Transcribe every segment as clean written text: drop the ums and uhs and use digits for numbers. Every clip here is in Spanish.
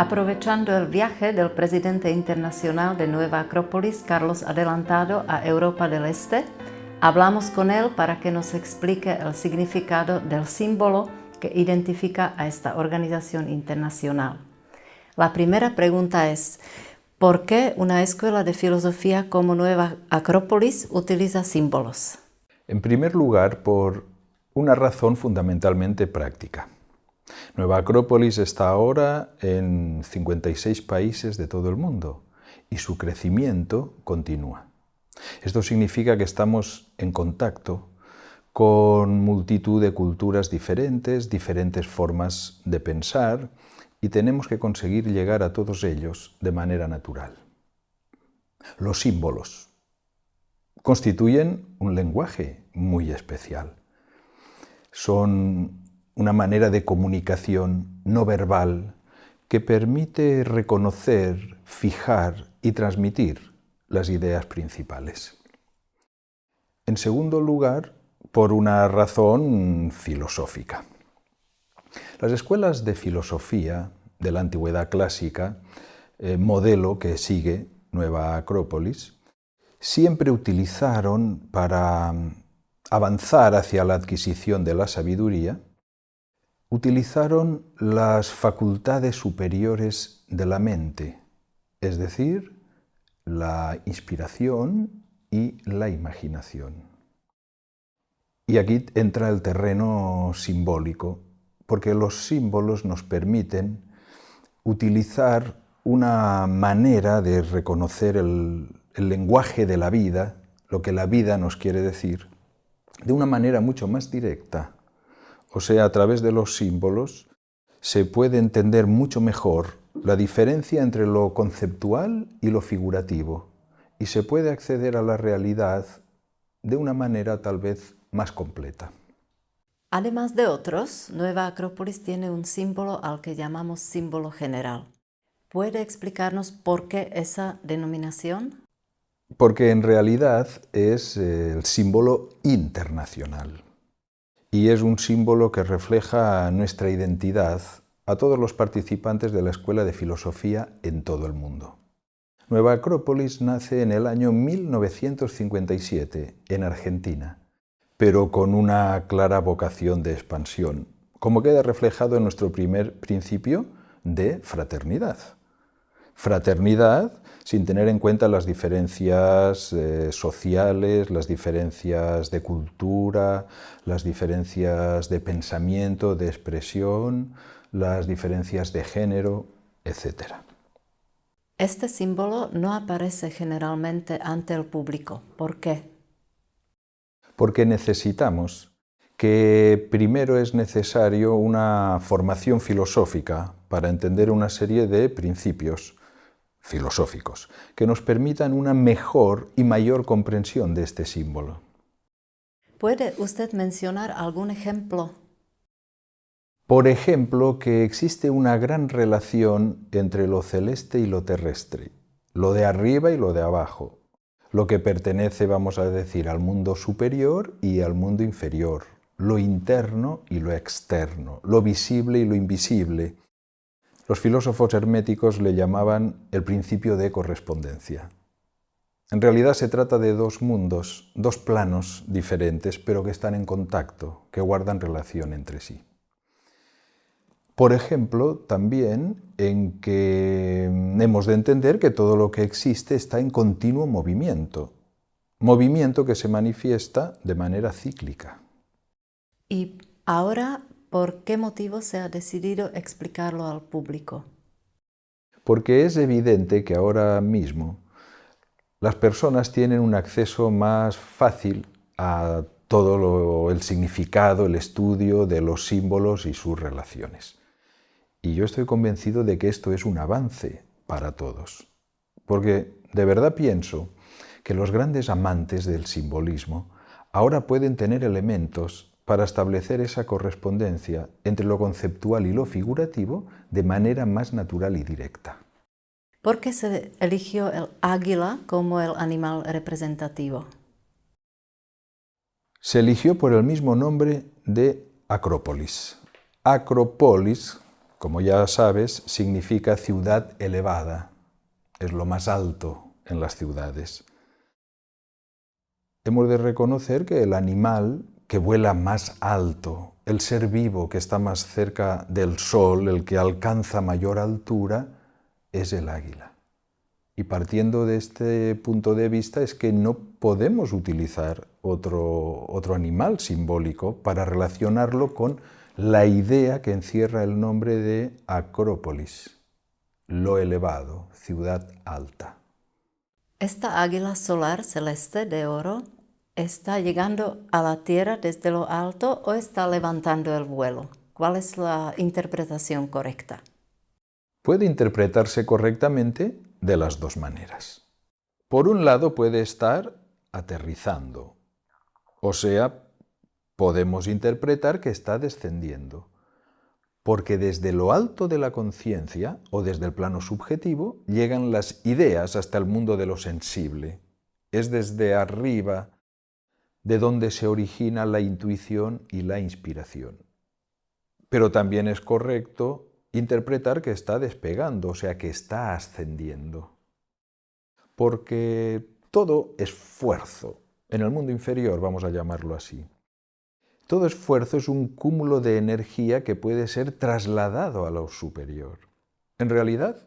Aprovechando el viaje del presidente internacional de Nueva Acrópolis, Carlos Adelantado, a Europa del Este, hablamos con él para que nos explique el significado del símbolo que identifica a esta organización internacional. La primera pregunta es, ¿por qué una escuela de filosofía como Nueva Acrópolis utiliza símbolos? En primer lugar, por una razón fundamentalmente práctica. Nueva Acrópolis está ahora en 56 países de todo el mundo y su crecimiento continúa. Esto significa que estamos en contacto con multitud de culturas diferentes, diferentes formas de pensar, y tenemos que conseguir llegar a todos ellos de manera natural. Los símbolos constituyen un lenguaje muy especial. Son una manera de comunicación no verbal que permite reconocer, fijar y transmitir las ideas principales. En segundo lugar, por una razón filosófica. Las escuelas de filosofía de la antigüedad clásica, modelo que sigue Nueva Acrópolis, siempre utilizaron para avanzar hacia la adquisición de la sabiduría, utilizaron las facultades superiores de la mente, es decir, la inspiración y la imaginación. Y aquí entra el terreno simbólico, porque los símbolos nos permiten utilizar una manera de reconocer el lenguaje de la vida, lo que la vida nos quiere decir, de una manera mucho más directa. O sea, a través de los símbolos se puede entender mucho mejor la diferencia entre lo conceptual y lo figurativo, y se puede acceder a la realidad de una manera tal vez más completa. Además de otros, Nueva Acrópolis tiene un símbolo al que llamamos símbolo general. ¿Puede explicarnos por qué esa denominación? Porque en realidad es el símbolo internacional. Y es un símbolo que refleja nuestra identidad a todos los participantes de la Escuela de Filosofía en todo el mundo. Nueva Acrópolis nace en el año 1957, en Argentina, pero con una clara vocación de expansión, como queda reflejado en nuestro primer principio de fraternidad. Fraternidad sin tener en cuenta las diferencias sociales, las diferencias de cultura, las diferencias de pensamiento, de expresión, las diferencias de género, etc. Este símbolo no aparece generalmente ante el público. ¿Por qué? Porque necesitamos que primero es necesario una formación filosófica para entender una serie de principios filosóficos que nos permitan una mejor y mayor comprensión de este símbolo. ¿Puede usted mencionar algún ejemplo? Por ejemplo, que existe una gran relación entre lo celeste y lo terrestre, lo de arriba y lo de abajo, lo que pertenece, vamos a decir, al mundo superior y al mundo inferior, lo interno y lo externo, lo visible y lo invisible. Los filósofos herméticos le llamaban el principio de correspondencia. En realidad se trata de dos mundos, dos planos diferentes, pero que están en contacto, que guardan relación entre sí. Por ejemplo, también en que hemos de entender que todo lo que existe está en continuo movimiento, movimiento que se manifiesta de manera cíclica. Y ahora, ¿por qué motivo se ha decidido explicarlo al público? Porque es evidente que ahora mismo las personas tienen un acceso más fácil a todo el significado, el estudio de los símbolos y sus relaciones. Y yo estoy convencido de que esto es un avance para todos, porque de verdad pienso que los grandes amantes del simbolismo ahora pueden tener elementos para establecer esa correspondencia entre lo conceptual y lo figurativo de manera más natural y directa. ¿Por qué se eligió el águila como el animal representativo? Se eligió por el mismo nombre de Acrópolis. Acropolis como ya sabes, significa ciudad elevada. Es lo más alto en las ciudades. Hemos de reconocer que el animal que vuela más alto, el ser vivo que está más cerca del sol, el que alcanza mayor altura, es el águila. Y partiendo de este punto de vista es que no podemos utilizar otro animal simbólico para relacionarlo con la idea que encierra el nombre de Acrópolis, lo elevado, ciudad alta. Esta águila solar celeste de oro está llegando a la Tierra desde lo alto o está levantando el vuelo. ¿Cuál es la interpretación correcta? Puede interpretarse correctamente de las dos maneras. Por un lado puede estar aterrizando, o sea, podemos interpretar que está descendiendo, porque desde lo alto de la conciencia o desde el plano subjetivo llegan las ideas hasta el mundo de lo sensible. Es desde arriba de donde se origina la intuición y la inspiración. Pero también es correcto interpretar que está despegando, o sea, que está ascendiendo. Porque todo esfuerzo, en el mundo inferior vamos a llamarlo así, todo esfuerzo es un cúmulo de energía que puede ser trasladado a lo superior. En realidad,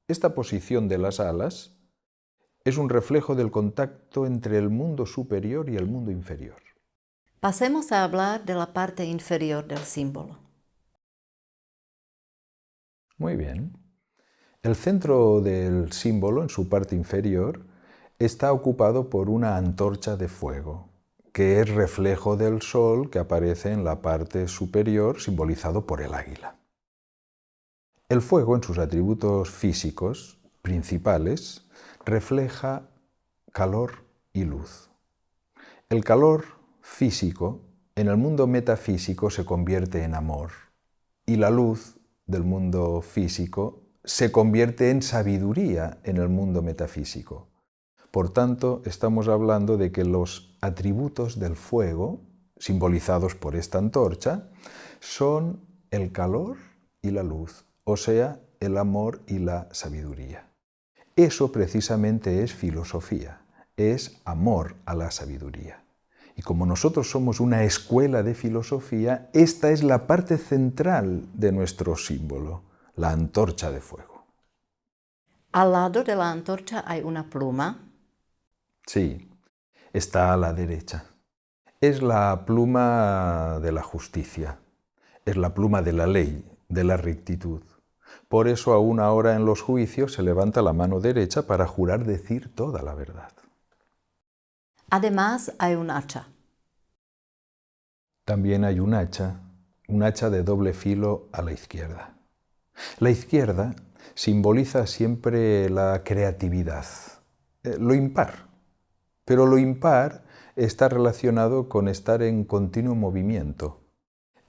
esta posición de las alas es un reflejo del contacto entre el mundo superior y el mundo inferior. Pasemos a hablar de la parte inferior del símbolo. Muy bien. El centro del símbolo, en su parte inferior, está ocupado por una antorcha de fuego, que es reflejo del sol que aparece en la parte superior, simbolizado por el águila. El fuego, en sus atributos físicos principales, refleja calor y luz. El calor físico en el mundo metafísico se convierte en amor y la luz del mundo físico se convierte en sabiduría en el mundo metafísico. Por tanto, estamos hablando de que los atributos del fuego, simbolizados por esta antorcha, son el calor y la luz, o sea, el amor y la sabiduría. Eso precisamente es filosofía, es amor a la sabiduría. Y como nosotros somos una escuela de filosofía, esta es la parte central de nuestro símbolo, la antorcha de fuego. Al lado de la antorcha hay una pluma. Sí, está a la derecha. Es la pluma de la justicia, es la pluma de la ley, de la rectitud. Por eso aún ahora en los juicios se levanta la mano derecha para jurar decir toda la verdad. Además hay un hacha. También hay un hacha de doble filo a la izquierda. La izquierda simboliza siempre la creatividad, lo impar. Pero lo impar está relacionado con estar en continuo movimiento.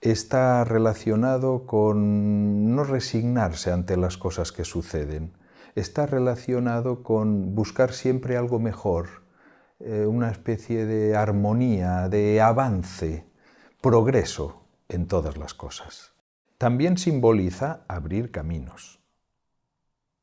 Está relacionado con no resignarse ante las cosas que suceden. Está relacionado con buscar siempre algo mejor, una especie de armonía, de avance, progreso en todas las cosas. También simboliza abrir caminos.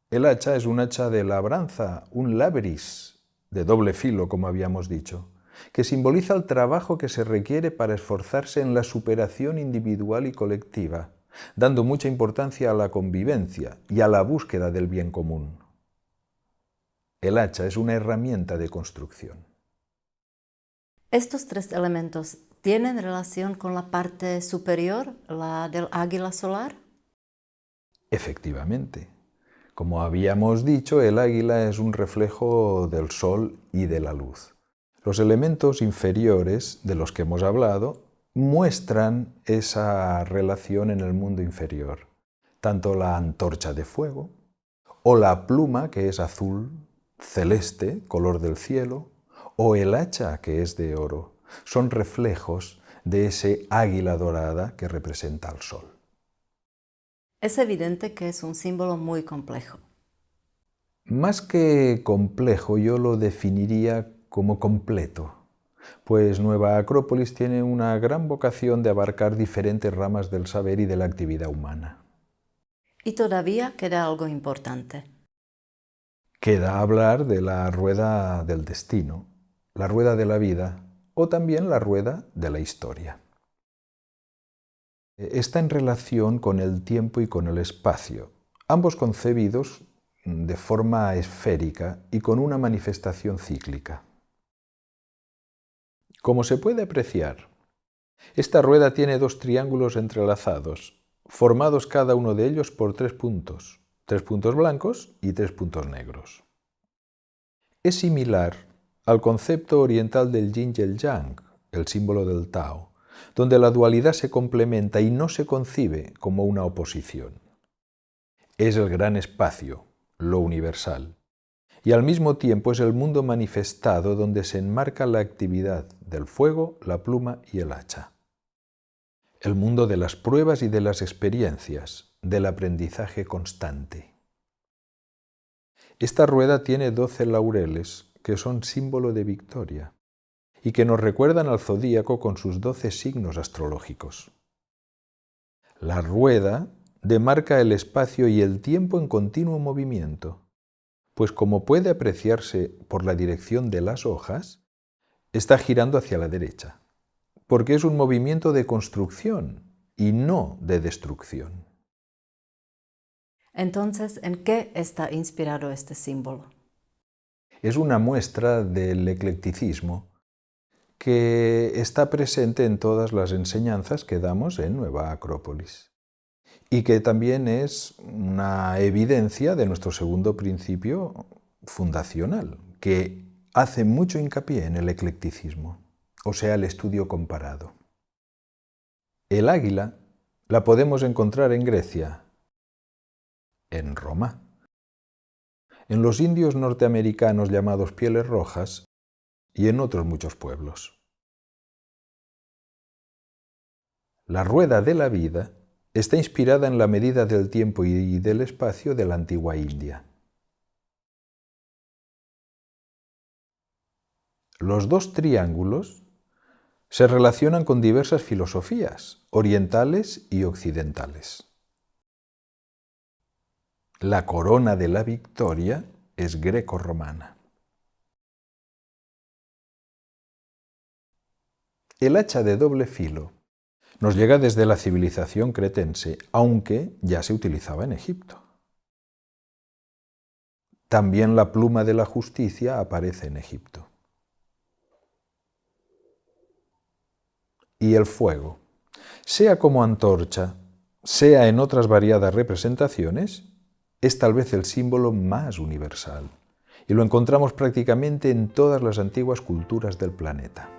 El hacha es un hacha de labranza, un labris, de doble filo, como habíamos dicho, que simboliza el trabajo que se requiere para esforzarse en la superación individual y colectiva, dando mucha importancia a la convivencia y a la búsqueda del bien común. El hacha es una herramienta de construcción. Estos tres elementos tienen relación con la parte superior, la del águila solar. Efectivamente. Como habíamos dicho, el águila es un reflejo del sol y de la luz. Los elementos inferiores de los que hemos hablado muestran esa relación en el mundo inferior. Tanto la antorcha de fuego, o la pluma, que es azul, celeste, color del cielo, o el hacha, que es de oro, son reflejos de ese águila dorada que representa al sol. Es evidente que es un símbolo muy complejo. Más que complejo, yo lo definiría como completo, pues Nueva Acrópolis tiene una gran vocación de abarcar diferentes ramas del saber y de la actividad humana. Y todavía queda algo importante. Queda hablar de la rueda del destino, la rueda de la vida o también la rueda de la historia. Está en relación con el tiempo y con el espacio, ambos concebidos de forma esférica y con una manifestación cíclica. Como se puede apreciar, esta rueda tiene dos triángulos entrelazados, formados cada uno de ellos por tres puntos blancos y 3 puntos negros. Es similar al concepto oriental del yin y el yang, el símbolo del Tao, donde la dualidad se complementa y no se concibe como una oposición. Es el gran espacio, lo universal, y al mismo tiempo es el mundo manifestado donde se enmarca la actividad del fuego, la pluma y el hacha. El mundo de las pruebas y de las experiencias, del aprendizaje constante. Esta rueda tiene 12 laureles, que son símbolo de victoria, y que nos recuerdan al zodíaco con sus 12 signos astrológicos. La rueda demarca el espacio y el tiempo en continuo movimiento, pues como puede apreciarse por la dirección de las hojas, está girando hacia la derecha, porque es un movimiento de construcción y no de destrucción. Entonces, ¿en qué está inspirado este símbolo? Es una muestra del eclecticismo que está presente en todas las enseñanzas que damos en Nueva Acrópolis y que también es una evidencia de nuestro segundo principio fundacional, que hace mucho hincapié en el eclecticismo, o sea, el estudio comparado. El águila la podemos encontrar en Grecia, en Roma, en los indios norteamericanos llamados Pieles Rojas y en otros muchos pueblos. La rueda de la vida está inspirada en la medida del tiempo y del espacio de la antigua India. Los dos triángulos se relacionan con diversas filosofías, orientales y occidentales. La corona de la victoria es greco-romana. El hacha de doble filo nos llega desde la civilización cretense, aunque ya se utilizaba en Egipto. También la pluma de la justicia aparece en Egipto. Y el fuego, sea como antorcha, sea en otras variadas representaciones, es tal vez el símbolo más universal, y lo encontramos prácticamente en todas las antiguas culturas del planeta.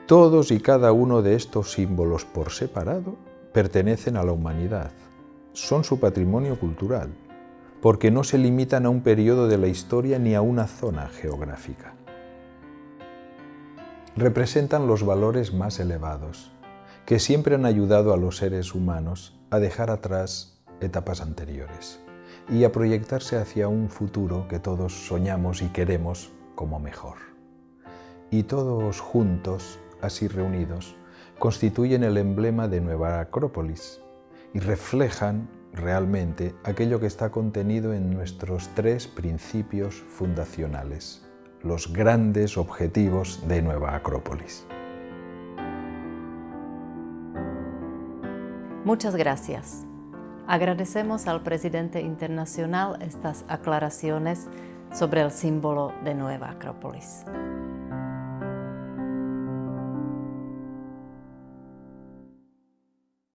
Todos y cada uno de estos símbolos por separado pertenecen a la humanidad, son su patrimonio cultural, porque no se limitan a un periodo de la historia ni a una zona geográfica. Representan los valores más elevados, que siempre han ayudado a los seres humanos a dejar atrás etapas anteriores y a proyectarse hacia un futuro que todos soñamos y queremos como mejor. Y todos juntos, así reunidos, constituyen el emblema de Nueva Acrópolis y reflejan realmente aquello que está contenido en nuestros 3 principios fundacionales, los grandes objetivos de Nueva Acrópolis. Muchas gracias. Agradecemos al presidente internacional estas aclaraciones sobre el símbolo de Nueva Acrópolis.